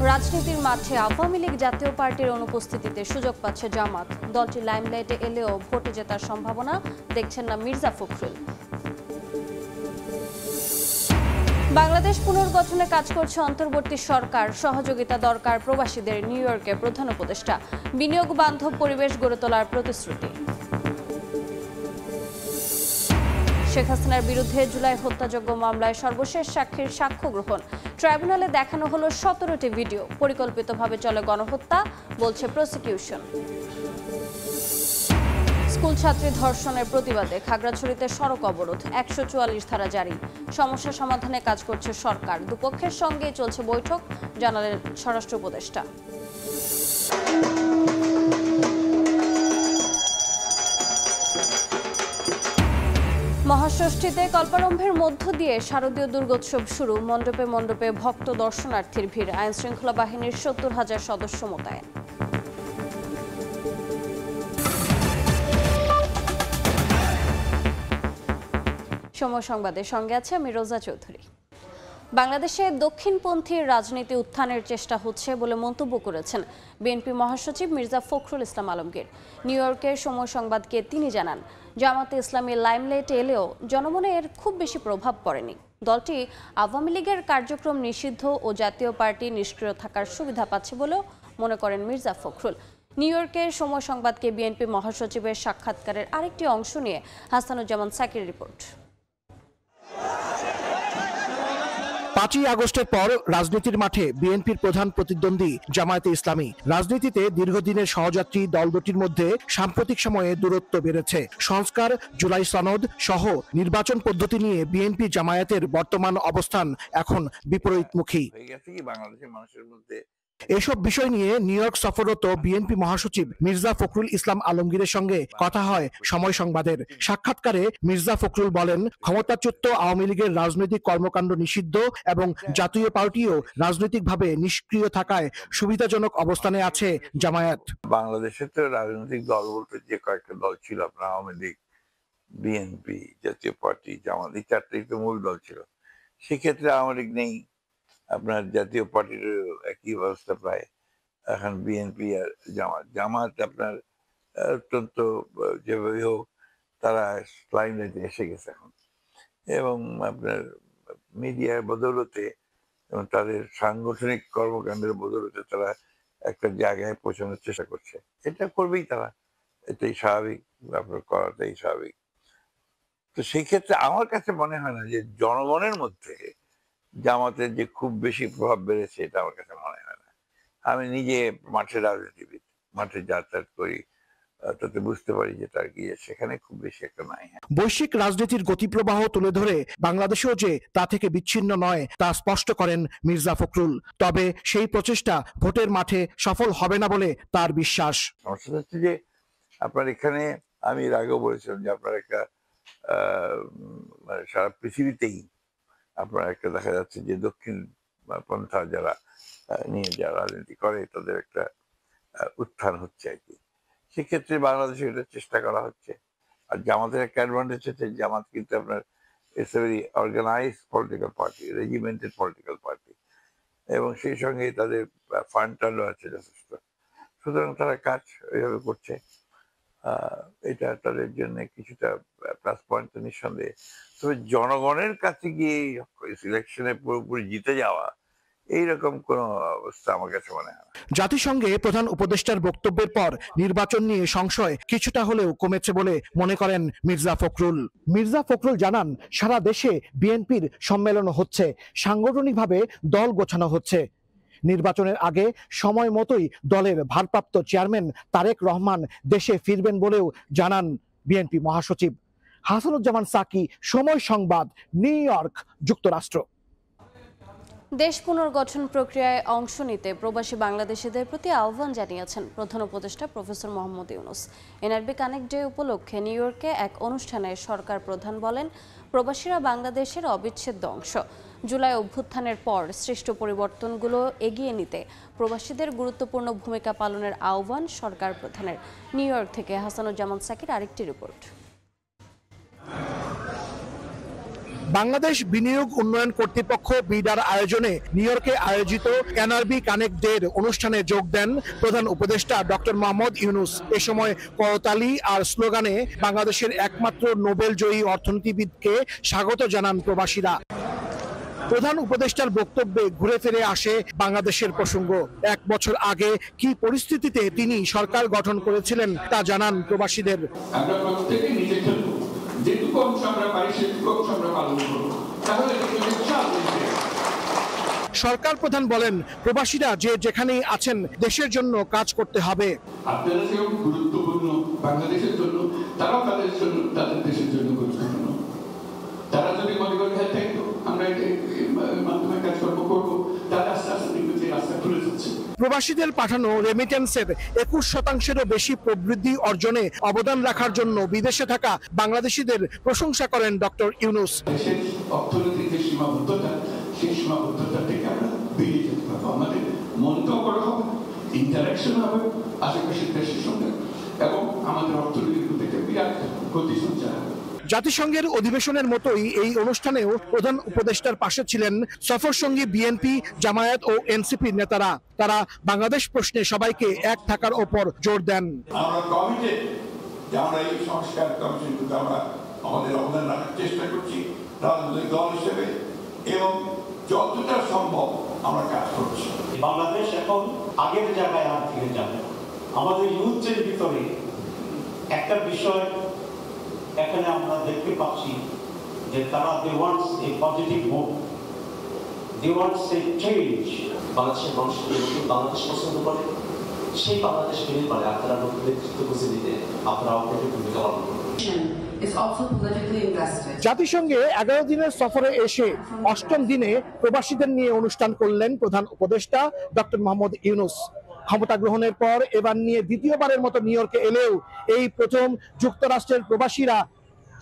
রাজনীতির মাঠে আওয়ামী লীগ জাতীয় পার্টির অনুপস্থিতিতে সুযোগ পাচ্ছে জামাত। দলটি লাইমলাইটে এলেও ভোটে জেতার সম্ভাবনা দেখছেন না মির্জা ফখরুল। বাংলাদেশ পুনর্গঠনে কাজ করছে অন্তর্বর্তী সরকার। সহযোগিতা দরকার প্রবাসীদের। নিউ ইয়র্কে প্রধান উপদেষ্টা। বিনিয়োগ বান্ধব পরিবেশ গড়ে তোলার প্রতিশ্রুতি। শেখ হাসিনার বিরুদ্ধে জুলাই হত্যাযজ্ঞ মামলায় সর্বশেষ সাক্ষীর সাক্ষ্য গ্রহণ। ট্রাইব্যুনালে দেখানো হলো 17টি ভিডিও। পরিকল্পিতভাবে চলে গণহত্যা বলছে প্রসিকিউশন। স্কুল ছাত্রী ধর্ষণের প্রতিবাদে খাগড়াছড়িতে সড়ক অবরোধ। 144 ধারা জারি। সমস্যা সমাধানে কাজ করছে সরকার। দুপক্ষের সঙ্গে চলছে বৈঠক, জানালেন স্বরাষ্ট্র উপদেষ্টা। মহাষষ্ঠীতে কল্পারম্ভের মধ্য দিয়ে শারদীয় দুর্গোৎসব শুরু। মণ্ডপে মণ্ডপে ভক্ত দর্শনার্থীর ভিড়। আইনশৃঙ্খলা বাহিনীর 70,000 সদস্য মোতায়েন। সময় সংবাদের সঙ্গে আছে আমি রোজা চৌধুরী। বাংলাদেশে দক্ষিণপন্থী রাজনীতি উত্থানের চেষ্টা হচ্ছে বলে মন্তব্য করেছেন বিএনপি মহাসচিব মির্জা ফখরুল ইসলাম আলমগীর। নিউ ইয়র্কের সময় সংবাদকে তিনি জানান, জামাতে ইসলামী লাইমলাইটে এলেও জনমনে এর খুব বেশি প্রভাব পড়েনি। দলটি আওয়ামী লীগের কার্যক্রম নিষিদ্ধ ও জাতীয় পার্টি নিষ্ক্রিয় থাকার সুবিধা পাচ্ছে বলেও মনে করেন মির্জা ফখরুল। নিউ ইয়র্কের সময় সংবাদকে বিএনপি মহাসচিবের সাক্ষাৎকারের আরেকটি অংশ নিয়ে হাসানুজ্জামান সাকির রিপোর্ট। 5ই আগস্টের পর রাজনীতির মাঠে বিএনপির প্রধান প্রতিদ্বন্দ্বী জামায়াতে ইসলামী। রাজনীতিতে দীর্ঘদিনের সহযাত্রী দল দুটির মধ্যে সাম্প্রতিক সময়ে দূরত্ব বেড়েছে। সংস্কার, জুলাই সনদ সহ নির্বাচন পদ্ধতি নিয়ে বিএনপি জামায়াতের বর্তমান অবস্থান এখন বিপরীতমুখী। বাংলাদেশের মানুষের মধ্যে এসব বিষয় নিয়ে নিউ ইয়র্ক সফররত বিএনপি মহাসচিব মির্জা ফখরুল ইসলাম আলমগীরের সঙ্গে কথা হয় সময় সংবাদের। সাক্ষাৎকারে মির্জা ফখরুল বলেন, ক্ষমতাচ্যুত আওয়ামী লীগের রাজনৈতিক কর্মকাণ্ড নিষিদ্ধ এবং জাতীয় পার্টিও রাজনৈতিকভাবে নিষ্ক্রিয় থাকায় সুবিধাজনক অবস্থানে আছে জামায়াত। বাংলাদেশে তো রাজনৈতিক দল বলতে যে কয়েকটা দল ছিল, আপনার আওয়ামী লীগ, বিএনপি, জাতীয় পার্টি, জামাত, এই চারটেই তো মূল দল ছিল। সেক্ষেত্রে আওয়ামী লীগ নেই, আপনার জাতীয় পার্টির একই অবস্থা প্রায়। এখন বিএনপি আর জামাত আপনার অত্যন্ত যেভাবে হোক তারা লাইমলাইটে এসে গেছে এখন, এবং আপনার মিডিয়ার বদৌলতে এবং তাদের সাংগঠনিক কর্মকাণ্ডের বদৌলতে তারা একটা জায়গায় পৌঁছানোর চেষ্টা করছে। এটা করবেই তারা, এটাই স্বাভাবিক, আপনার করাটাই স্বাভাবিক। তো সেই ক্ষেত্রে আমার কাছে মনে হয় না যে জনগণের মধ্যে জামাতের যে খুব বেশি প্রভাব বেড়েছে, এটা আমার কাছে মনে হয় না। আমি নিজে মাঠের রাজনীতিবিদ, মাঠে যাতায়াত করি, তাতে বুঝতে পারি যে তার গিয়ে সেখানে খুব বেশি একটা নাই। বৈশ্বিক রাজনীতির গতিপ্রবাহ তুলে ধরে বাংলাদেশেও যে তা থেকে বিচ্ছিন্ন নয় তা স্পষ্ট করেন মির্জা ফখরুল। তবে সেই প্রচেষ্টা ভোটের মাঠে সফল হবে না বলে তার বিশ্বাস। সমস্যা হচ্ছে যে আপনার এখানে, আমি এর আগেও বলেছিলাম যে আপনার একটা সারা পৃথিবীতেই আপনার একটা দেখা যাচ্ছে যে দক্ষিণ পন্থা যারা নিয়ে যারা রাজনীতি করে তাদের একটা উত্থান হচ্ছে আর কি। সেক্ষেত্রে বাংলাদেশে এটা চেষ্টা করা হচ্ছে। আর জামাতের একটা অ্যাডভান্টেজ হচ্ছে, জামাত কিন্তু আপনার it's a very organise political party, regimented political party, এবং সেই সঙ্গে তাদের ফান্ড টান্ডও আছে যথেষ্ট। সুতরাং তারা কাজ ওইভাবে করছে। এটা তাদের জন্য কিছুটা প্লাস পয়েন্ট তো নিঃসন্দেহে। তবে জনগণের কাছে গিয়ে সিলেকশনে পুরোপুরি জিতে যাওয়া, এইরকম কোন অবস্থা আমার কাছে মনে হয় না। জাতিসংঘে প্রধান উপদেষ্টার বক্তব্যের পর নির্বাচন নিয়ে সংশয় কিছুটা হলেও কমেছে বলে মনে করেন মির্জা ফখরুল। মির্জা ফখরুল জানান, সারা দেশে বিএনপির সম্মেলন হচ্ছে, সাংগঠনিকভাবে দল গোছানো হচ্ছে। নির্বাচনের আগে সময় মতোই দলের ভারপ্রাপ্ত চেয়ারম্যান তারেক রহমান দেশে ফিরবেন বলেও জানান বিএনপি মহাসচিব। হাসানুজ্জামান সাকি, সময় সংবাদ, নিউ ইয়র্ক, যুক্তরাষ্ট্র। দেশ পুনর্গঠন প্রক্রিয়ায় অংশ নিতে প্রবাসী বাংলাদেশিদের প্রতি আহ্বান জানিয়েছেন প্রধান উপদেষ্টা professor Mohammad Yunus. NRB connect day উপলক্ষে নিউ ইয়র্কে এক অনুষ্ঠানে সরকার প্রধান বলেন, প্রবাসীরা বাংলাদেশের অবিচ্ছেদ্য অংশ। জুলাই অভ্যুত্থানের পর সৃষ্ট পরিবর্তনগুলো এগিয়ে নিতে প্রবাসীদের গুরুত্বপূর্ণ ভূমিকা পালনের আহ্বান সরকার প্রধানের। নিউ ইয়র্ক থেকে হাসানুজ্জামান সাকির আরেকটি রিপোর্ট। বাংলাদেশ বিনিয়োগ উন্নয়ন কর্তৃপক্ষ বিডার আয়োজনে নিউ ইয়র্কে আয়োজিত এনআরবি কানেক্ট ডের অনুষ্ঠানে যোগ দেন প্রধান উপদেষ্টা ডক্টর মোহাম্মদ ইউনূস। এ সময় করতালি আর স্লোগানে বাংলাদেশের একমাত্র নোবেল জয়ী অর্থনীতিবিদকে স্বাগত জানান প্রবাসীরা। প্রধান উপদেষ্টার বক্তব্যে ঘুরে ফিরে আসে বাংলাদেশের প্রসঙ্গ। 1 বছর আগে কি পরিস্থিতিতে তিনি সরকার গঠন করেছিলেন তা জানান প্রবাসীদের। আমরা প্রত্যেকে নিজে খেলবো, যেটুকু অংশ আমরা পারি সেটুকু অংশ আমরা পালন করবো, তাহলে সরকার প্রধান বলেন, প্রবাসীরা যে যেখানেই আছেন দেশের জন্য কাজ করতে হবে। আপনারা যেমন গুরুত্বপূর্ণ বাংলাদেশের জন্য, তারাও তাদের জন্য, তাদের দেশের জন্য গুরুত্বপূর্ণ। তারা যদি মনে করে হ্যাঁ তাই তো আমরা মাধ্যমে কাজকর্ম করবো, তারা আস্তে আস্তে দেখবে যে রাস্তা খুলে যাচ্ছে। প্রবাসীদের পাঠানো রেমিটেন্সের 21%-এরও বেশি প্রবৃদ্ধি অর্জনে অবদান রাখার জন্য বিদেশে থাকা বাংলাদেশিদের প্রশংসা করেন ডক্টর ইউনূস। দেশের অর্থনৈতিক যে সীমাবদ্ধতা, সেই সীমাবদ্ধতা থেকে আমরা বেরিয়ে যেতে পারবো। আমাদের মনটাও করা হবে, ইন্টারাকশন হবে আশেপাশের দেশের সঙ্গে, এবং আমাদের অর্থনৈতিক থেকে বিরাট গতি সঞ্চার হবে। জাতিসংঘের অধিবেশনের মতোই এই অনুষ্ঠানেও প্রধান উপদেষ্টার পাশে ছিলেন সফরসঙ্গী বিএনপি, জামায়াত ও এনসিপির নেতারা। তারা বাংলাদেশ প্রশ্নে সবাইকে এক থাকার ওপর জোর দেন। আমরা কমিটেড যে আমরা এই সংস্কার কমিশনগুলো আমরা আমাদের অবদান রাখার চেষ্টা করছি রাজনৈতিক দল হিসেবে, এবং যতটা সম্ভব আমরা কাজ করছি। বাংলাদেশ এখন আগের জায়গায় আর ফিরে যাবে। আমাদের ইউথের ভিতরে একটা বিষয় এখানে আমরা দেখতে পাচ্ছি যে তারা they wants a positive move, they wants a change. বাংলাদেশের মানুষ বাংলাদেশ পছন্দ করে, সেই বাংলাদেশ ফিরে পারে। আপনারা নতুন নেতৃত্ব বুঝে দিতে আপনারা আপনাদের ভূমিকা পালন করবেন। জাতিসংঘে 11 দিনের সফরে এসে 8ম দিনে প্রবাসীদের নিয়ে অনুষ্ঠান করলেন প্রধান উপদেষ্টা ডক্টর মোহাম্মদ ইউনূস। ক্ষমতা গ্রহণের পর এবার নিয়ে দ্বিতীয়বারের মতো নিউ ইয়র্কে এলেও এই প্রথম যুক্তরাষ্ট্রের প্রবাসীরা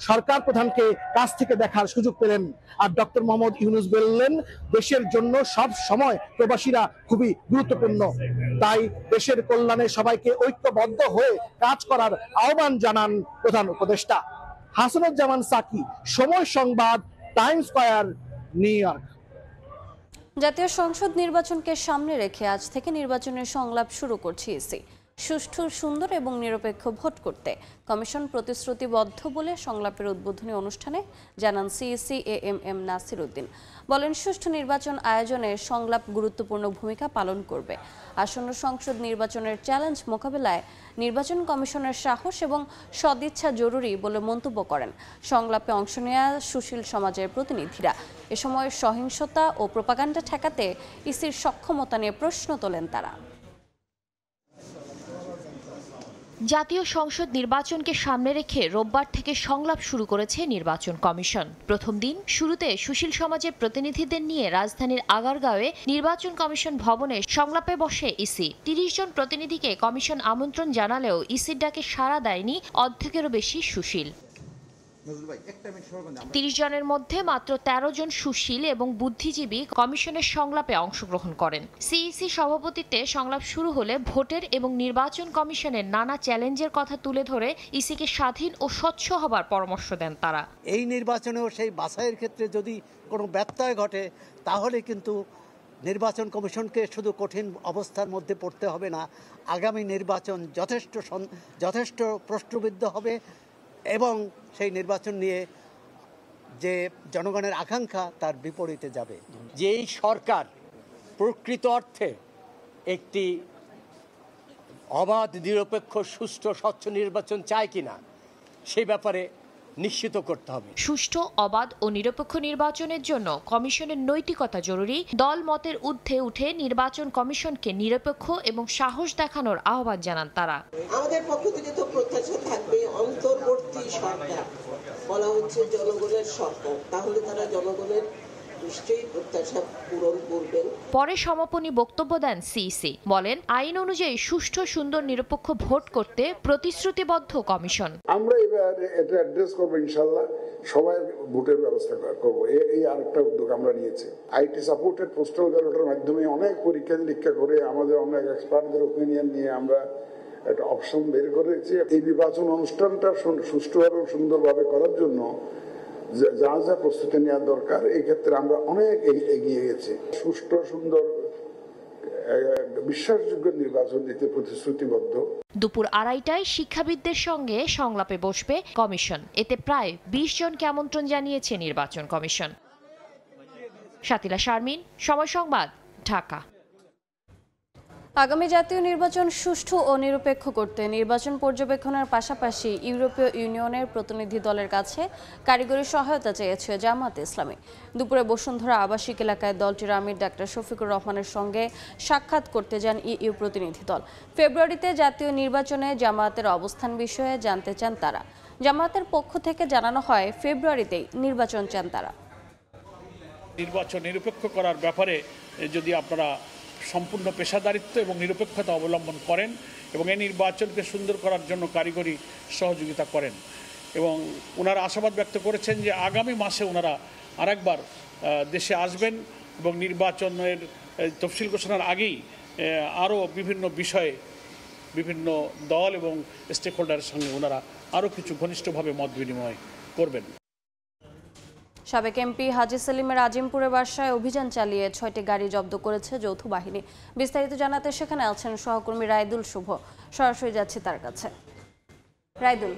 সরকার প্রধানকে কাছ থেকে দেখার সুযোগ পেলেন। আর ডক্টর মোহাম্মদ ইউনূস বললেন, দেশের জন্য সব সময় প্রবাসীরা খুবই গুরুত্বপূর্ণ। তাই দেশের কল্যাণে সবাইকে ঐক্যবদ্ধ হয়ে কাজ করার আহ্বান জানান প্রধান উপদেষ্টা। হাসানুজ্জামান সাকি, সময় সংবাদ, টাইমস স্কয়ার, নিউ ইয়র্ক। জাতীয় সংসদ নির্বাচনকে সামনে রেখে আজ থেকে নির্বাচনের সংলাপ শুরু করছে ইসি। সুষ্ঠু, সুন্দর এবং নিরপেক্ষ ভোট করতে কমিশন প্রতিশ্রুতিবদ্ধ বলে সংলাপের উদ্বোধনী অনুষ্ঠানে জানান সিইসি এএমএম নাসির উদ্দিন। বলেন, সুষ্ঠু নির্বাচন আয়োজনে সংলাপ গুরুত্বপূর্ণ ভূমিকা পালন করবে। আসন্ন সংসদ নির্বাচনের চ্যালেঞ্জ মোকাবেলায় নির্বাচন কমিশনের সাহস এবং সদিচ্ছা জরুরি বলে মন্তব্য করেন সংলাপে অংশ নেওয়া সুশীল সমাজের প্রতিনিধিরা। এ সময় সহিংসতা ও প্রোপাগান্ডা ঠেকাতে ইসির সক্ষমতা নিয়ে প্রশ্ন তোলেন তারা। জাতীয় সংসদ নির্বাচনকে সামনে রেখে রোববার থেকে সংলাপ শুরু করেছে নির্বাচন কমিশন। প্রথম দিন শুরুতে সুশীল সমাজের প্রতিনিধিদের নিয়ে রাজধানীর আগারগাঁওয়ে নির্বাচন কমিশন ভবনে সংলাপে বসে ইসি। ৩০ জন প্রতিনিধিকে কমিশন আমন্ত্রণ জানালেও ইসির ডাকে সাড়া দেয়নি অর্ধেকেরও বেশি সুশীল। ৩০ জনের মধ্যে মাত্র ১৩ জন সুশীল এবং বুদ্ধিজীবী কমিশনের সংলাপে অংশগ্রহণ করেন। সিইসি সভাপতিত্বে সংলাপ শুরু হলে ভোটের এবং নির্বাচন কমিশনের নানা চ্যালেঞ্জের কথা তুলে ধরে ইসিকে স্বাধীন ও স্বচ্ছ হবার পরামর্শ দেন তারা। এই নির্বাচনেও সেই বাছাইয়ের ক্ষেত্রে যদি কোনো ব্যত্যয় ঘটে, তাহলে কিন্তু নির্বাচন কমিশনকে শুধু কঠিন অবস্থার মধ্যে পড়তে হবে না, আগামী নির্বাচন যথেষ্ট প্রশ্নবিদ্ধ হবে এবং সেই নির্বাচন নিয়ে যে জনগণের আকাঙ্ক্ষা তার বিপরীতে যাবে। যে এই সরকার প্রকৃত অর্থে একটি অবাধ, নিরপেক্ষ, সুষ্ঠু, স্বচ্ছ নির্বাচন চায় কিনা সে ব্যাপারে নিশ্চিত করতে হবে। সুষ্ঠু, অবাধ ও নিরপেক্ষ নির্বাচনের জন্য কমিশনের নৈতিকতা জরুরি। দল মতের ঊর্ধ্বে উঠে নির্বাচন কমিশনকে নিরপেক্ষ এবং সাহস দেখানোর আহ্বান জানান তারা। আমাদের পক্ষ থেকে তো প্রত্যাশা থাকবে অন্তর্বর্তী সরকার, বলা হচ্ছে জনগণের সরকার, তাহলে তারা জনগণের নিশ্চয়ই প্রত্যাশা পূরণ করবেন। পরে সমাপনী বক্তব্য দেন সিইসি। বলেন, আইন অনুযায়ী সুষ্ঠু, সুন্দর, নিরপেক্ষ ভোট করতে প্রতিশ্রুতিবদ্ধ কমিশন। আমরা এবার এটা অ্যাড্রেস করবো ইনশাআল্লাহ, সবাই ভোটের ব্যবস্থা করবো। এই আরেকটা উদ্যোগ আমরা নিয়েছি। আইটি সাপোর্টেড পোস্টাল ব্যালটের মাধ্যমে অনেক পরীক্ষা নিরীক্ষা করে আমাদের অনেক এক্সপার্টদের ওপিনিয়ন নিয়ে আমরা একটা অপশন বের করেছি। এই নির্বাচন অনুষ্ঠানটা সুষ্ঠুভাবে সুন্দরভাবে করার জন্য যা যা প্রস্তুতি নেওয়া দরকার এই ক্ষেত্রে আমরা অনেক এগিয়ে গেছি। সুষ্ঠু সুন্দর বিশ্বাসযোগ্য নির্বাচন দিতে প্রতিশ্রুতিবদ্ধ। দুপুর 2:30টায় শিক্ষাবিদদের সঙ্গে সংলাপে বসবে কমিশন। এতে প্রায় 20 জনকে আমন্ত্রণ জানিয়েছে নির্বাচন কমিশন। শাতিলা শারমিন, সময় সংবাদ, ঢাকা। আগামী জাতীয় নির্বাচন সুষ্ঠু ও নিরপেক্ষ করতে নির্বাচন পর্যবেক্ষণের পাশাপাশি ইউরোপীয় ইউনিয়নের প্রতিনিধি দলের কাছে কারিগরি সহায়তা চেয়েছে জামায়াতে ইসলামী। দুপুরে বসুন্ধরা আবাসিক এলাকায় দলটির আমির ডাক্তার শফিকুর রহমানের সঙ্গে সাক্ষাৎ করতে যান ইইউ প্রতিনিধি দল। ফেব্রুয়ারিতে জাতীয় নির্বাচনে জামায়াতের অবস্থান বিষয়ে জানতে চান তারা। জামায়াতের পক্ষ থেকে জানানো হয় ফেব্রুয়ারিতেই নির্বাচন চান তারা। নির্বাচন নিরপেক্ষ করার ব্যাপারে যদি আপনারা সম্পূর্ণ পেশাদারিত্ব এবং নিরপেক্ষতা অবলম্বন করেন এবং এই নির্বাচনকে সুন্দর করার জন্য কারিগরি সহযোগিতা করেন, এবং ওনারা আশাবাদ ব্যক্ত করেছেন যে আগামী মাসে ওনারা আরেকবার দেশে আসবেন এবং নির্বাচনের তফসিল ঘোষণার আগেই আরও বিভিন্ন বিষয়ে বিভিন্ন দল এবং স্টেক হোল্ডারের সঙ্গে ওনারা আরও কিছু ঘনিষ্ঠভাবে মত বিনিময় করবেন। সাবেক এমপি হাজী সেলিমের আজিমপুরের বাসায় অভিযান চালিয়ে 6টি গাড়ি জব্দ করেছে যৌথ বাহিনী। বিস্তারিত জানাতে সেখানে আছেন সহকর্মী রায়দুল শুভ। সরাসরি যাচ্ছি তার কাছে। রায়দুল,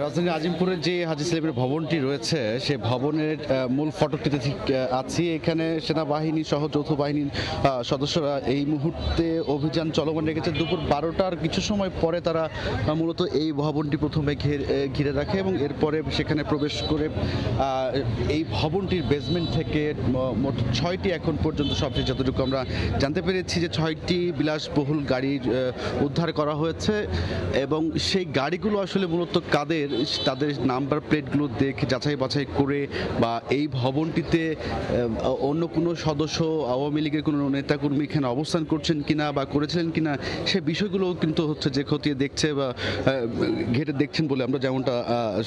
রাজধানীর আজিমপুরের যে হাজী সেলিমের ভবনটি রয়েছে সে ভবনের মূল ফটকটিতে ঠিক আছি। এখানে সেনাবাহিনী সহ যৌথ বাহিনীর সদস্যরা এই মুহূর্তে অভিযান চলমান রেখেছে। দুপুর 12টার কিছু সময় পরে তারা মূলত এই ভবনটি প্রথমে ঘিরে রাখে এবং এরপরে সেখানে প্রবেশ করে এই ভবনটির বেসমেন্ট থেকে মোট 6টি এখন পর্যন্ত সবচেয়ে যতটুকু আমরা জানতে পেরেছি যে 6টি বিলাসবহুল গাড়ি উদ্ধার করা হয়েছে এবং সেই গাড়িগুলো আসলে মূলত তাদের নাম্বার প্লেটগুলো দেখে যাচাই বাছাই করে বা এই ভবনটিতে অন্য কোনো সদস্য আওয়ামী লীগের কোনো নেতাকর্মী এখানে অবস্থান করছেন কিনা বা করেছিলেন কিনা সে বিষয়গুলো কিন্তু হচ্ছে যে খতিয়ে দেখছে বা ঘেটে দেখছেন বলে আমরা যেমনটা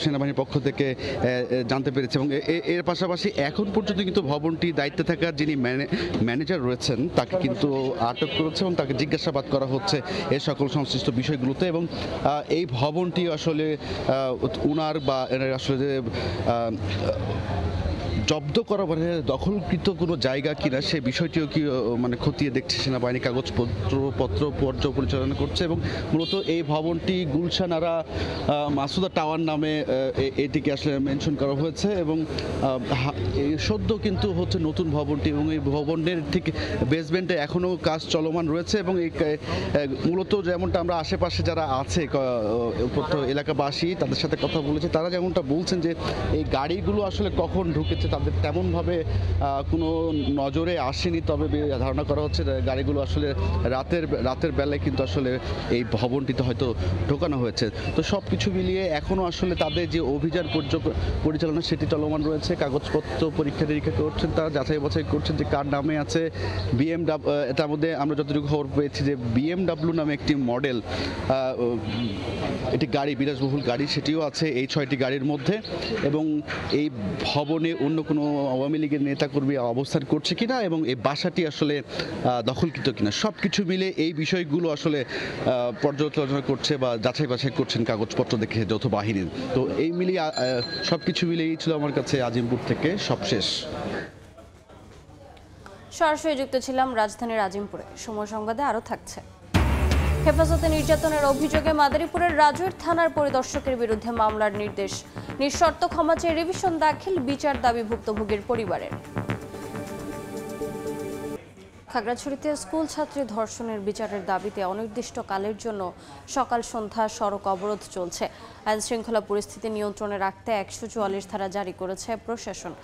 সেনাবাহিনীর পক্ষ থেকে জানতে পেরেছি। এবং এর পাশাপাশি এখন পর্যন্ত কিন্তু ভবনটি দায়িত্বে থাকা যিনি ম্যানেজার রয়েছেন তাকে কিন্তু আটক করেছে এবং তাকে জিজ্ঞাসাবাদ করা হচ্ছে এই সকল সংশ্লিষ্ট বিষয়গুলোতে। এবং এই ভবনটি আসলে উনার বা আসলে যে জব্দ করা মানে দখলকৃত কোনো জায়গা কিনা সে বিষয়টিও কি মানে খতিয়ে দেখছে সেনাবাহিনী, কাগজপত্র পরিচালনা করছে। এবং মূলত এই ভবনটি গুলশান আরা মাসুদা টাওয়ার নামে এটিকে আসলে মেনশন করা হয়েছে এবং সদ্য কিন্তু হচ্ছে নতুন ভবনটি এবং এই ভবনের ঠিক বেসমেন্টে এখনও কাজ চলমান রয়েছে। এবং এই মূলত যেমনটা আমরা আশেপাশে যারা আছে এলাকাবাসী তাদের সাথে কথা বলেছে, তারা যেমনটা বলছেন যে এই গাড়িগুলো আসলে কখন ঢুকেছে তাদের তেমনভাবে কোনো নজরে আসেনি, তবে ধারণা করা হচ্ছে গাড়িগুলো আসলে রাতের বেলায় কিন্তু আসলে এই ভবনটিতে হয়তো ঢোকানো হয়েছে। তো সব কিছু মিলিয়ে এখনও আসলে তাদের যে অভিযান পরিচালনা সেটি চলমান রয়েছে। কাগজপত্র পরীক্ষা নিরীক্ষা করছেন, তারা যাচাই বাছাই করছেন যে কার নামে আছে। এটার মধ্যে আমরা যতটুকু খবর পেয়েছি যে BMW নামে একটি মডেল একটি গাড়ি, বিলাসবহুল গাড়ি, সেটিও আছে এই 6টি গাড়ির মধ্যে। এবং এই ভবনে অন্য কোনো আওয়ামী লীগের নেতাকর্মী অবস্থান করছে কিনা এবং এই বাসাটি আসলে দখলকৃত কিনা সব কিছু মিলে এই বিষয়গুলো আসলে পর্যালোচনা করছে বা যাচাই বাছাই করছেন কাগজপত্র দেখে যৌথ বাহিনীর। তো এই মিলিয়ে সব কিছু মিলিয়েই ছিল আমার কাছে আজিমপুর থেকে সবশেষ। সরাসরি যুক্ত ছিলাম রাজধানীর আজিমপুরে। সময় সংবাদে আরও থাকছে। হেফাজতে নির্যাতনের অভিযোগে মাদারীপুরের রাজৈর থানার পরিদর্শকের বিরুদ্ধে মামলার নির্দেশ। নিঃশর্ত ক্ষমা চেয়ে রিভিশন দাখিল, বিচার দাবি ভুক্তভোগীর পরিবারের। খাগড়াছড়িতে স্কুল ছাত্রী ধর্ষণের বিচারের দাবিতে অনির্দিষ্টকালের জন্য সকাল সন্ধ্যা সড়ক অবরোধ চলছে। আইনশৃঙ্খলা পরিস্থিতি নিয়ন্ত্রণে রাখতে 144 ধারা জারি করেছে প্রশাসন।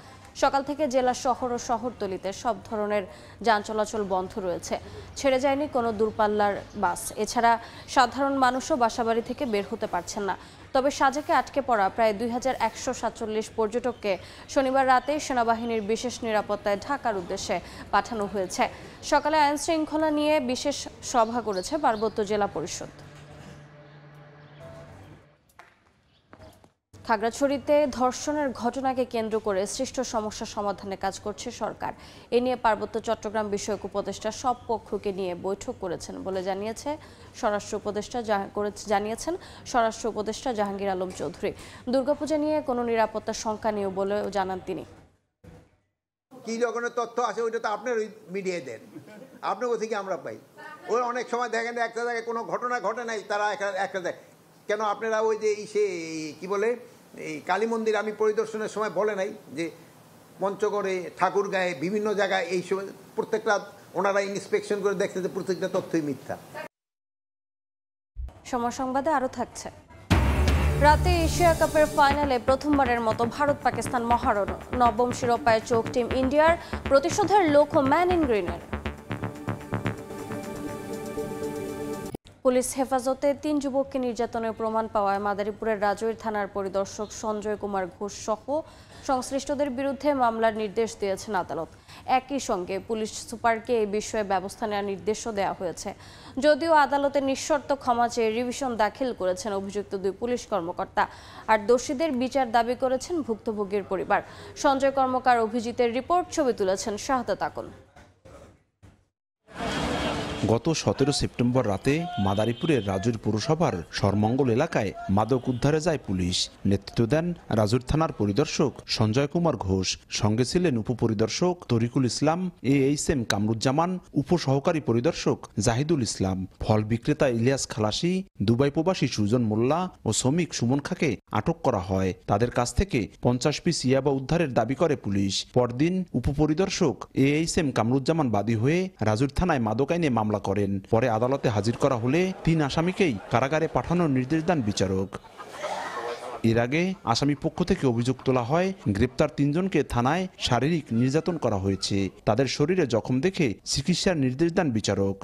সকাল থেকে জেলা শহর ও শহরতলিতে সব ধরনের যান চলাচল বন্ধ রয়েছে। ছেড়ে যায়নি কোনো দূরপাল্লার বাস। এছাড়া সাধারণ মানুষও বাসাবাড়ি থেকে বের হতে পারছেন না। তবে সাজেকে আটকে পড়া প্রায় 2147 পর্যটককে শনিবার রাতে সেনাবাহিনীর বিশেষ নিরাপত্তায় ঢাকার উদ্দেশ্যে পাঠানো হয়েছে। সকালে আইন শৃঙ্খলা নিয়ে বিশেষ সভা করেছে পার্বত্য জেলা পরিষদ। খাগড়াছড়িতে ধর্ষণের ঘটনাকে কেন্দ্র করে সৃষ্ট সমস্যা সমাধানে কাজ করছে সরকার। এ নিয়ে পার্বত্য চট্টগ্রাম বিষয়ক উপদেষ্টা সব পক্ষকে নিয়ে বৈঠক করেছেন বলে জানিয়েছেন স্বরাষ্ট্র উপদেষ্টা জাহাঙ্গীর আলম চৌধুরী। দুর্গাপূজা নিয়ে কোনো নিরাপত্তা শঙ্কা নেই বলেও জানান তিনি। কি রকমের তথ্য আছে ওইটা তো আপনার ওই মিডিয়ায় দেন, আপনার থেকে আমরা পাই। ওই অনেক সময় দেখেন একটা জায়গায় কোনো ঘটনা ঘটে নাই, তারা একটা দেয় কেন আপনারা ওই যে কি বলে এই কালী মন্দির আমি পরিদর্শনের সময় বলে নাই যে পঞ্চগড়ে ঠাকুরগাঁয়ে বিভিন্ন জায়গায় এই সময় প্রত্যেকটা ওনারা ইন্সপেকশন করে দেখছে যে প্রত্যেকটা তথ্যই মিথ্যা। সময় সংবাদে আরো থাকছে। রাতে এশিয়া কাপের ফাইনালে প্রথমবারের মতো ভারত পাকিস্তান মহারণ। নবম শিরোপায় চোখ টিম ইন্ডিয়ার, প্রতিশোধের লক্ষ্য ম্যান ইন গ্রিনের। পুলিশ হেফাজতে 3 যুবককে নির্যাতনের প্রমাণ পাওয়ায় মাদারীপুরের রাজৈর থানার পরিদর্শক সঞ্জয় কুমার ঘোষ সহ সংশ্লিষ্টদের বিরুদ্ধে মামলার নির্দেশ দিয়েছেন আদালত। একই সঙ্গে পুলিশ সুপারকে এই বিষয়ে ব্যবস্থা নেওয়ার নির্দেশও দেওয়া হয়েছে। যদিও আদালতে নিঃশর্ত ক্ষমা চেয়ে রিভিশন দাখিল করেছেন অভিযুক্ত 2 পুলিশ কর্মকর্তা, আর দোষীদের বিচার দাবি করেছেন ভুক্তভোগীর পরিবার। সঞ্জয় কর্মকার অভিজিতের রিপোর্ট, ছবি তুলেছেন শাহাদাত আকন। গত 17 সেপ্টেম্বর রাতে মাদারীপুরের রাজুর পৌরসভার সরমঙ্গল এলাকায় মাদক উদ্ধারে যায় পুলিশ। নেতৃত্ব দেন রাজুর থানার পরিদর্শক সঞ্জয় কুমার ঘোষ, সঙ্গে ছিলেন উপপরিদর্শক তরিকুল ইসলাম, AHM কামরুজ্জামান, উপসহকারী পরিদর্শক জাহিদুল ইসলাম। ফল বিক্রেতা ইলিয়াস খালাসি, দুবাই প্রবাসী সুজন মোল্লা ও শ্রমিক সুমন খাকে আটক করা হয়। তাদের কাছ থেকে 50 পিস ইয়াবা উদ্ধারের দাবি করে পুলিশ। পরদিন উপপরিদর্শক AHM কামরুজ্জামান বাদী হয়ে রাজুর থানায় মাদক আইনে মামলা করেন। পরে আদালতে হাজির করা হলে 3 আসামিকেই কারাগারে পাঠানোর নির্দেশ দেন বিচারক। এর আগে আসামি পক্ষ থেকে অভিযোগ তোলা হয় গ্রেপ্তার 3 জনকে থানায় শারীরিক নির্যাতন করা হয়েছে। তাদের শরীরে জখম দেখে চিকিৎসার নির্দেশ দেন বিচারক।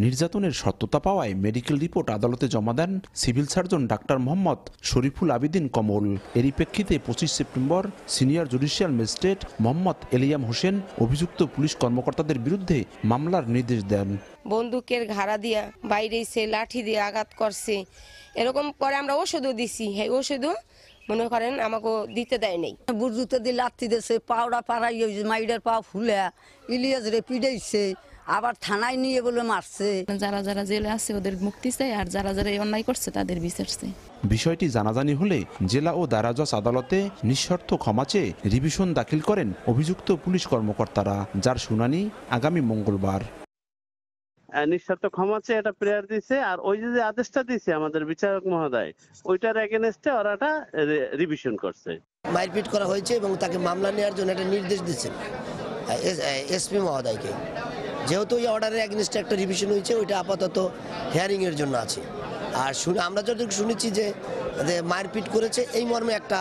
নির্যাতনের সত্যতা পাওয়ায় মেডিকেল রিপোর্ট আদালতে জমা দেন civil surgeon doctor Mohammad Shariful Abidin Kamal. এরই প্রেক্ষিতে 25 September senior judicial magistrate Mohammad Eliam Hossain অভিযুক্ত পুলিশ কর্মকর্তাদের বিরুদ্ধে মামলার নির্দেশ দেন। বন্দুকের ঘাড়া দিয়া বাইরে সে লাঠি দিয়ে আঘাত করছে, এরকম পরে আমরা ওষুধও দিছি, হ্যাঁ ওষুধও মনে করেন আমাকে দিতে দেয় নাই। বুঝতে দিয়ে লাঠি দিয়েছে, পাউডা পাড়াই মাইডের পা ফুলে ইলিয়াস রে পিড়াইছে, আবার থানায় নিয়ে বলে মারছে। যারা যারা জেলে আছে ওদের মুক্তি চাই, আর যারা যারা অন্যায় করছে তাদের বিচার চাই। বিষয়টি জানাজানি হলে জেলা ও দায়রা জজ আদালতে নিঃশর্ত ক্ষমা চেয়ে রিভিশন দাখিল করেন অভিযুক্ত পুলিশ কর্মকর্তারা, যার শুনানি আগামী মঙ্গলবার। নিঃশর্ত ক্ষমা চেয়ে এটা প্রেয়ার দিছে, আর ওই যে আদেশটা দিছে আমাদের বিচারক মহোদয়, ওইটার এগেনস্টে ওরাটা রিভিশন করছে। মারপিট করা হয়েছে এবং তাকে মামলা নেওয়ার জন্য একটা নির্দেশ দিচ্ছেন এসপি মহোদয়কে। যেহেতু এই অর্ডারের এগেনস্টে একটা রিভিশন হয়েছে, ওইটা আপাতত হিয়ারিং এর জন্য আছে। আর আমরা যতটুকু শুনেছি যে মারপিট করেছে এই মর্মে একটা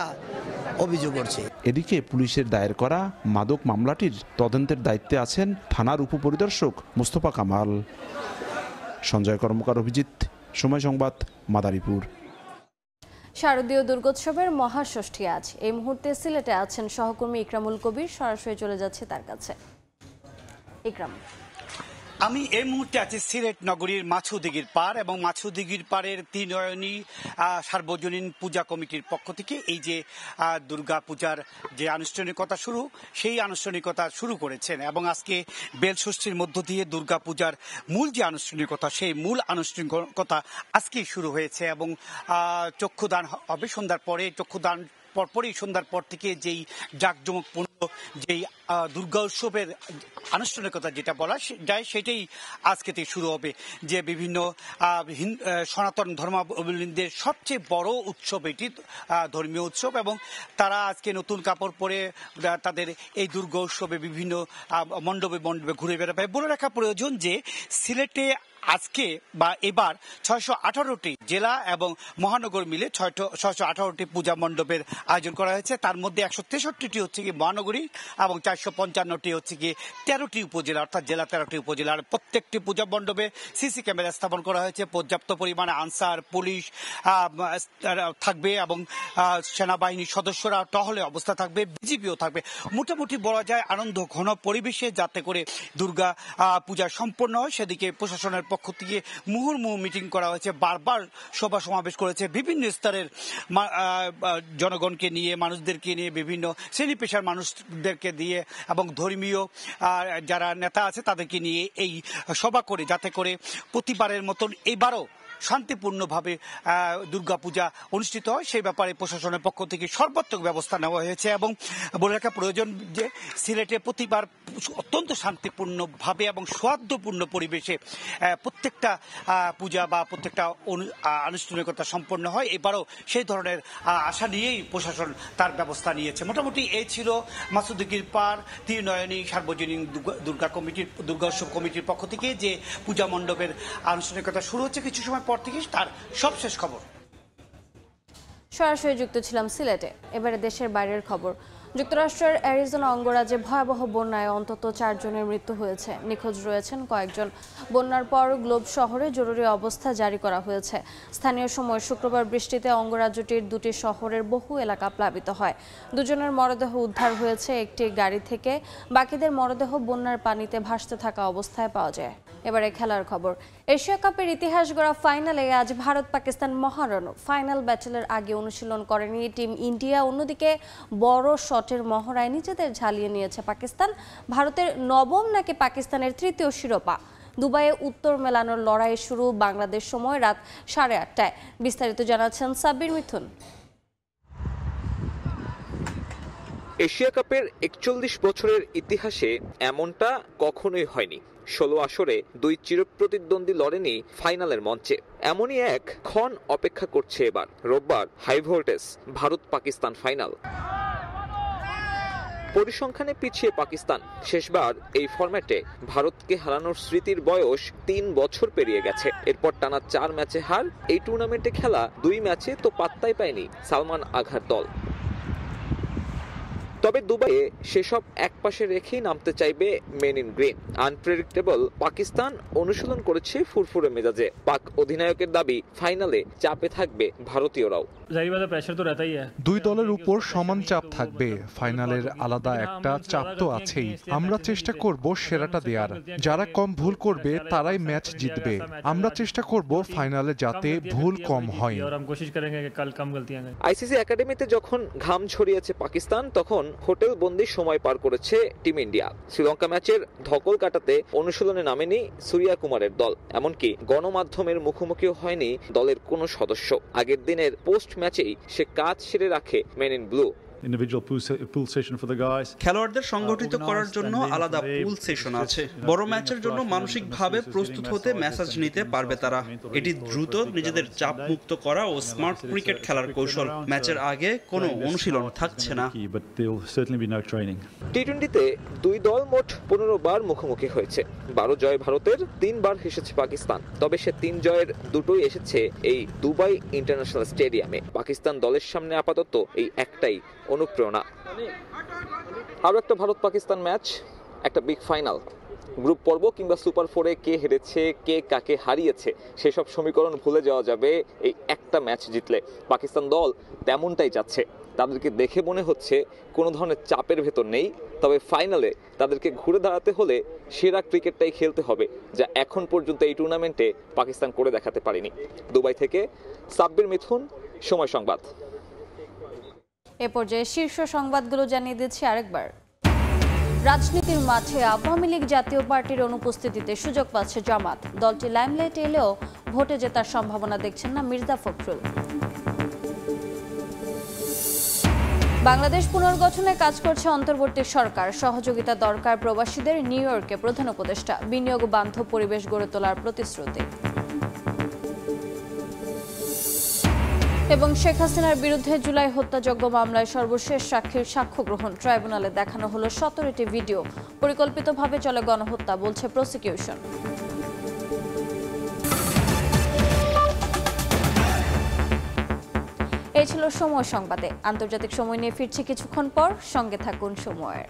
অভিযোগ করছে। এদিকে পুলিশের দায়ের করা মাদক মামলাটির তদন্তের দায়িত্বে আছেন থানার উপপরিদর্শক মোস্তফা কামাল। সঞ্জয় কর্মকার, অভিজিৎ, সময় সংবাদ, মাদারীপুর। শারদীয় দুর্গোৎসবের মহাষষ্ঠী আজ। এই মুহূর্তে সিলেটে আছেন সহকর্মী ইকরামুল কবির, সরাসরি চলে যাচ্ছে তার কাছে। ইকরাম, আমি এই মুহূর্তে আছি সিলেট নগরীর মাছুদিঘির পাড়, এবং মাছুদিঘির পাড়ের ত্রিনয়নী সার্বজনীন পূজা কমিটির পক্ষ থেকে এই যে দুর্গা পূজার যে আনুষ্ঠানিকতা শুরু, সেই আনুষ্ঠানিকতা শুরু করেছেন। এবং আজকে বেলষষ্ঠীর মধ্য দিয়ে দুর্গা পূজার মূল যে আনুষ্ঠানিকতা, সেই মূল আনুষ্ঠানিকতা আজকেই শুরু হয়েছে। এবং চক্ষুদান হবে সন্ধ্যার পরে। চক্ষুদান পরপরই সন্ধ্যার পর থেকে যেই জাঁকজমকপূর্ণ যেই দুর্গা উৎসবের আনুষ্ঠানিকতা যেটা বলা যায়, সেটাই আজকে থেকে শুরু হবে। যে বিভিন্ন সনাতন ধর্মাবলম্বীদের সবচেয়ে বড় উৎসব এটি, ধর্মীয় উৎসব, এবং তারা আজকে নতুন কাপড় পরে তাদের এই দুর্গা উৎসবে বিভিন্ন মণ্ডপে মণ্ডপে ঘুরে বেড়াবে। বলে রাখা প্রয়োজন যে সিলেটে আজকে বা এবার 618টি জেলা এবং মহানগর মিলে 618টি পূজা মণ্ডপের আয়োজন করা হয়েছে। তার মধ্যে 163টি হচ্ছে কি মহানগরী এবং 455টি হচ্ছে কি 13টি উপজেলা, অর্থাৎ জেলা 13টি উপজেলার। প্রত্যেকটি পূজা মণ্ডপে সিসি ক্যামেরা স্থাপন করা হয়েছে। পর্যাপ্ত পরিমাণে আনসার, পুলিশ থাকবে এবং সেনাবাহিনীর সদস্যরা টহলে অবস্থা থাকবে, বিজিবিও থাকবে। মোটামুটি বলা যায় আনন্দ ঘন পরিবেশে যাতে করে দুর্গা পূজা সম্পন্ন হয়, সেদিকে প্রশাসনের পক্ষ থেকে মুহুর্মুহু মিটিং করা হয়েছে, বারবার সভা সমাবেশ করেছে বিভিন্ন স্তরের জনগণকে নিয়ে, মানুষদেরকে নিয়ে, বিভিন্ন শ্রেণী পেশার মানুষদেরকে দিয়ে এবং ধর্মীয় যারা নেতা আছে তাদেরকে নিয়ে এই সভা করে, যাতে করে প্রতিবারের মতন এবারও শান্তিপূর্ণভাবে দুর্গাপূজা অনুষ্ঠিত হয় সেই ব্যাপারে প্রশাসনের পক্ষ থেকে সর্বাত্মক ব্যবস্থা নেওয়া হয়েছে। এবং বলে রাখা প্রয়োজন যে সিলেটে প্রতিবার অত্যন্ত শান্তিপূর্ণভাবে এবং সৌহার্দ্যপূর্ণ পরিবেশে প্রত্যেকটা পূজা বা প্রত্যেকটা আনুষ্ঠানিকতা সম্পন্ন হয়। এবারও সেই ধরনের আশা নিয়েই প্রশাসন তার ব্যবস্থা নিয়েছে। মোটামুটি এই ছিল মাসুদিগির পার ত্রিনয়নী সার্বজনীন দুর্গা উৎসব কমিটির পক্ষ থেকে যে পূজা মণ্ডপের আনুষ্ঠানিকতা শুরু হচ্ছে কিছু সময় পর থেকে, তার সবশেষ খবর। সরাসরি যুক্ত ছিলাম সিলেটে। এবারে দেশের বাইরের খবর। যুক্তরাষ্ট্রের অ্যারিজোনা অঙ্গরাজ্যে ভয়াবহ বন্যায় অন্তত 4 জনের মৃত্যু হয়েছে, নিখোঁজ রয়েছেন কয়েকজন। বন্যার পর গ্লোব শহরে জরুরি অবস্থা জারি করা হয়েছে। স্থানীয় সময় শুক্রবার বৃষ্টিতে অঙ্গরাজ্যটির 2টি শহরের বহু এলাকা প্লাবিত হয়। 2 জনের মরদেহ উদ্ধার হয়েছে একটি গাড়ি থেকে, বাকিদের মরদেহ বন্যার পানিতে ভাসতে থাকা অবস্থায় পাওয়া যায়। এবারে খেলার খবর। এশিয়া কাপের ইতিহাস গড়া ফাইনালে আজ ভারত পাকিস্তান মহারণ। ফাইনাল ব্যাটেলের আগে অনুশীলন করেনি টিম ইন্ডিয়া। অন্যদিকে বড় শটের মহড়ায় নিজেদের ঝালিয়ে নিয়েছে পাকিস্তান। ভারতের নবম নাকি পাকিস্তানের 3য় শিরোপা? দুবাইয়ে উত্তর মেলানোর লড়াই শুরু বাংলাদেশ সময় রাত 8:30টায়। বিস্তারিত জানাচ্ছেন সাব্বির মিথুন। এশিয়া কাপের 41 বছরের ইতিহাসে এমনটা কখনোই হয়নি। 16 আসরে 2 চিরপ্রতিদ্বন্দ্বী লড়েনি ফাইনালের মঞ্চে। এমনই এক ক্ষণ অপেক্ষা করছে এবার রোববার high voltage Bharat Pakistan final. পরিসংখ্যানে পিছিয়ে পাকিস্তান। শেষবার এই ফরম্যাটে ভারতকে হারানোর স্মৃতির বয়স 3 বছর পেরিয়ে গেছে। এরপর টানা 4 ম্যাচে হার। এই টুর্নামেন্টে খেলা 2 ম্যাচে তো পাত্তাই পায়নি সালমান আঘার দল। তবে দুবাইয়ে সেসব একপাশে রেখেই নামতে চাইবে men in green. Unpredictable Pakistan অনুশীলন করেছে ফুরফুরে মেজাজে। পাক অধিনায়কের দাবি ফাইনালে চাপে থাকবে ভারতীয়রাও। দুই দলের উপর সমান চাপ থাকবে। ফাইনালের আলাদা একটা চাপ তো আছেই। আমরা চেষ্টা করব সেরাটা দেওয়ার। যারা কম ভুল করবে তারাই ম্যাচ জিতবে। আমরা চেষ্টা করব ফাইনালে যাতে ভুল কম হয়। আইসিসি একাডেমিতে যখন ঘাম ছড়িয়েছে পাকিস্তান, তখন হোটেল বন্দি সময় পার করেছে টিম ইন্ডিয়া। শ্রীলঙ্কা ম্যাচের ধকল কাটাতে অনুশীলনে নামেনি সূর্যা কুমারের দল। এমনকি গণমাধ্যমের মুখোমুখিও হয়নি দলের কোনো সদস্য। আগের দিনের পোস্ট ম্যাচেই সে কাজ সেরে রাখে মেন ইন ব্লু। খেলোয়াড়দের সংগঠিত করার জন্য আলাদা পুল সেশন আছে। বড় ম্যাচের জন্য মানসিকভাবে প্রস্তুত হতে মেসেজ নিতে পারবে তারা। এটি দ্রুত নিজেদের চাপ মুক্ত করা ও স্মার্ট ক্রিকেট খেলার কৌশল। ম্যাচের আগে কোনো অনুশীলন থাকছে না। টি-20তে 2 দল মোট 15 বার মুখোমুখি হয়েছে। 12 জয় ভারতের, 3 বার হেসেছে পাকিস্তান। তবে সে 3 জয়ের 2টোই এসেছে এই দুবাই ইন্টারন্যাশনাল স্টেডিয়ামে। পাকিস্তান দলের সামনে আপাতত এই একটাই অনুপ্রেরণা। আরো একটা ভারত পাকিস্তান ম্যাচ, একটা বিগ ফাইনাল। গ্রুপ পর্ব কিংবা সুপার 4-এ কে হেরেছে, কে কাকে হারিয়েছে, সেসব সমীকরণ ভুলে যাওয়া যাবে এই একটা ম্যাচ জিতলে। পাকিস্তান দল তেমনটাই চাচ্ছে। তাদেরকে দেখে মনে হচ্ছে কোনো ধরনের চাপের ভেতর নেই। তবে ফাইনালে তাদেরকে ঘুরে দাঁড়াতে হলে সেরা ক্রিকেটটাই খেলতে হবে, যা এখন পর্যন্ত এই টুর্নামেন্টে পাকিস্তান করে দেখাতে পারেনি। দুবাই থেকে সাব্বির মিথুন, সময় সংবাদ। এ পর্যায়ে শীর্ষ সংবাদগুলো জানিয়ে দিচ্ছি আরেকবার। রাজনীতির মাঠে আওয়ামী লীগ জাতীয় পার্টির অনুপস্থিতিতে সুযোগ পাচ্ছে জামাত। দলটি লাইমলাইটে এলেও ভোটে জেতার সম্ভাবনা দেখছেন না মির্জা ফখরুল। বাংলাদেশ পুনর্গঠনে কাজ করছে অন্তর্বর্তী সরকার। সহযোগিতা দরকার প্রবাসীদের। নিউ ইয়র্কে প্রধান উপদেষ্টা। বিনিয়োগ বান্ধব পরিবেশ গড়ে তোলার প্রতিশ্রুতি। এবং শেখ হাসিনার বিরুদ্ধে জুলাই হত্যাযজ্ঞ মামলায় সর্বশেষ সাক্ষীর সাক্ষ্য গ্রহণ। ট্রাইব্যুনালে দেখানো হলো 17টি ভিডিও। পরিকল্পিতভাবে চলে গণহত্যা বলছে প্রসিকিউশন। এই ছিল সময় সংবাদে। আন্তর্জাতিক সময় নিয়ে ফিরছি কিছুক্ষণ পর। সঙ্গে থাকুন সময়ের।